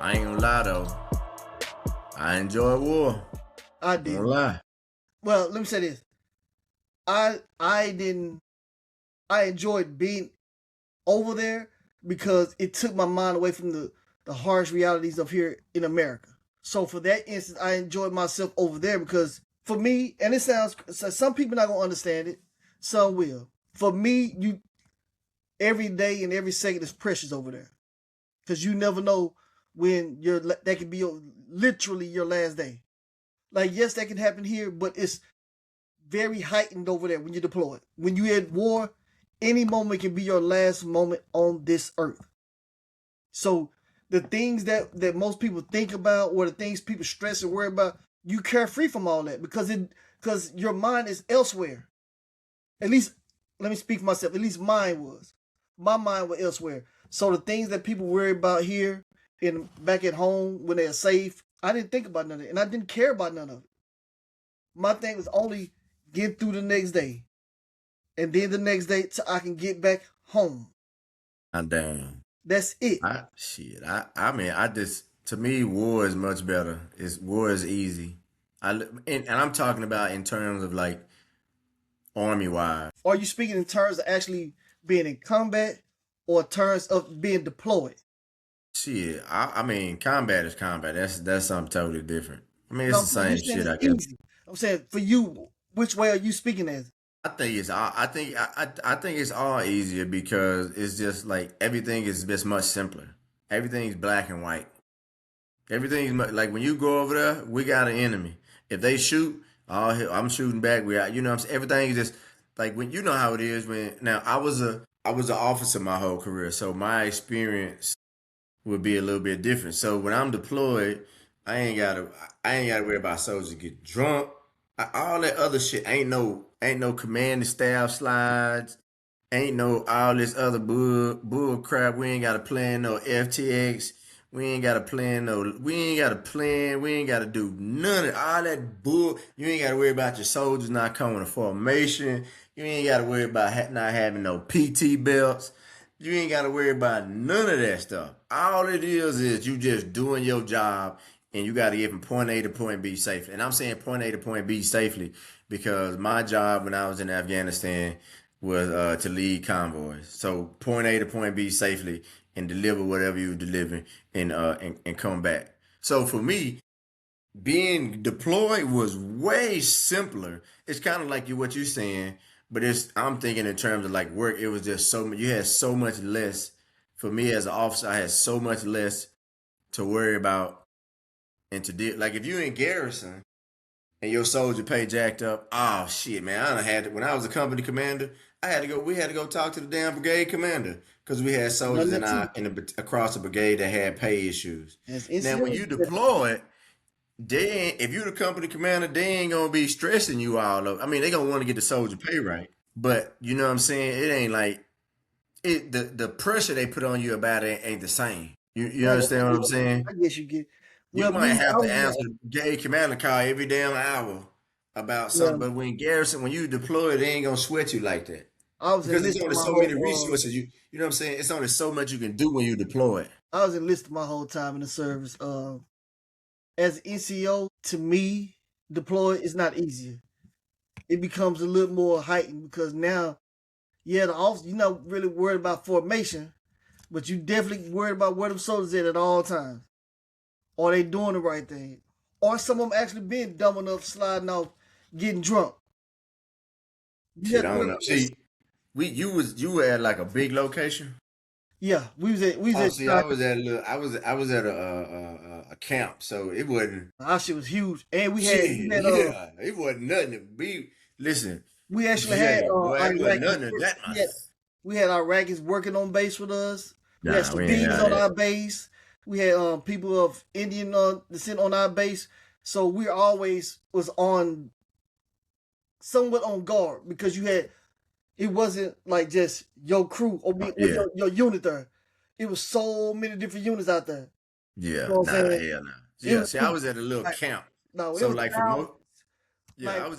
I ain't gonna lie though. I enjoy war. I Don't did. lie. Well, let me say this. I didn't. I enjoyed being over there because it took my mind away from the harsh realities of here in America. So for that instance, I enjoyed myself over there because for me, and it sounds so some people not gonna understand it, some will. For me, you every day and every second is precious over there because you never know when that could be literally your last day. Like yes, that can happen here, but it's very heightened over there when you deploy. When you at war, any moment can be your last moment on this earth. So the things that most people think about or the things people stress and worry about, you carefree from all that because your mind is elsewhere. At least let me speak for myself. At least mine was. My mind was elsewhere. So the things that people worry about here and back at home when they're safe, I didn't think about none of it. And I didn't care about none of it. My thing was only get through the next day. And then the next day so I can get back home. Damn. That's it. I mean, I just to me, war is much better. War is easy. And I'm talking about in terms of like army wise. Are you speaking in terms of actually being in combat or terms of being deployed? Shit, I mean, combat is combat. That's something totally different. I mean, it's No, the you're same saying shit. it's I guess. easy. I'm saying for you, which way are you speaking as? I think it's all. I think it's all easier because it's just like everything is just much simpler. Everything's black and white. Everything's like when you go over there, we got an enemy. If they shoot, I'm shooting back. We out. You know, what I'm saying everything is just like when you know how it is. When now I was an officer my whole career, so my experience would be a little bit different. So when I'm deployed, I ain't gotta worry about soldiers get drunk. All that other shit ain't no command and staff slides. Ain't no all this other bull crap. We ain't got to plan no FTX. We ain't got to plan. We ain't got to do none of all that bull. You ain't got to worry about your soldiers not coming to formation. You ain't got to worry about not having no PT belts. You ain't got to worry about none of that stuff. All it is you just doing your job and you got to get from point A to point B safely. And I'm saying point A to point B safely because my job when I was in Afghanistan was to lead convoys. So point A to point B safely and deliver whatever you delivering and come back. So for me, being deployed was way simpler. It's kind of like what you're saying, but I'm thinking in terms of like work. It was just you had so much less. For me as an officer, I had so much less to worry about and to deal. Like if you in garrison and your soldier pay jacked up, oh shit, man! I done had to, when I was a company commander, I had to go. We had to go talk to the damn brigade commander because we had soldiers across the brigade that had pay issues. Now when you deploy, if you're the company commander, they ain't gonna be stressing you all over. I mean, they gonna want to get the soldier pay right, but you know what I'm saying? It ain't like the pressure they put on you about it ain't the same. You understand what I'm saying? I guess you get. You Well, might me, have I to was answer the brigade commander call every damn hour about yeah, something, but when you deploy, they ain't gonna sweat you like that I was because there's enlisted only my so many whole. resources. You know what I'm saying? It's only so much you can do when you deploy. I was enlisted my whole time in the service. As NCO, to me, deploy is not easier. It becomes a little more heightened because now, yeah, the officer, you're not really worried about formation, but you definitely worried about where them soldiers at all times. Are they doing the right thing? Or some of them actually being dumb enough, sliding off, getting drunk. You Shit, have I to don't look know. at this. See, you were at like a big location. Yeah, we was Oh, at see, I was at a camp, so it wasn't. our shit was huge, and Shit, yeah, it wasn't nothing to be. Listen, we actually had yeah, boy, it wasn't Iraqis. nothing to that We much. had, we had Iraqis working on base with us. We had Nah, we ain't civilians had on that. our base. We had people of Indian descent on our base. So we always was on somewhat on guard because you had it wasn't like just your crew or Yeah, your unit there. It was so many different units out there. yeah, You know what I'm nah, saying? hell no. It Yeah, was see, I was at a little like camp, no, it so was like for thousands. most, yeah, Like I was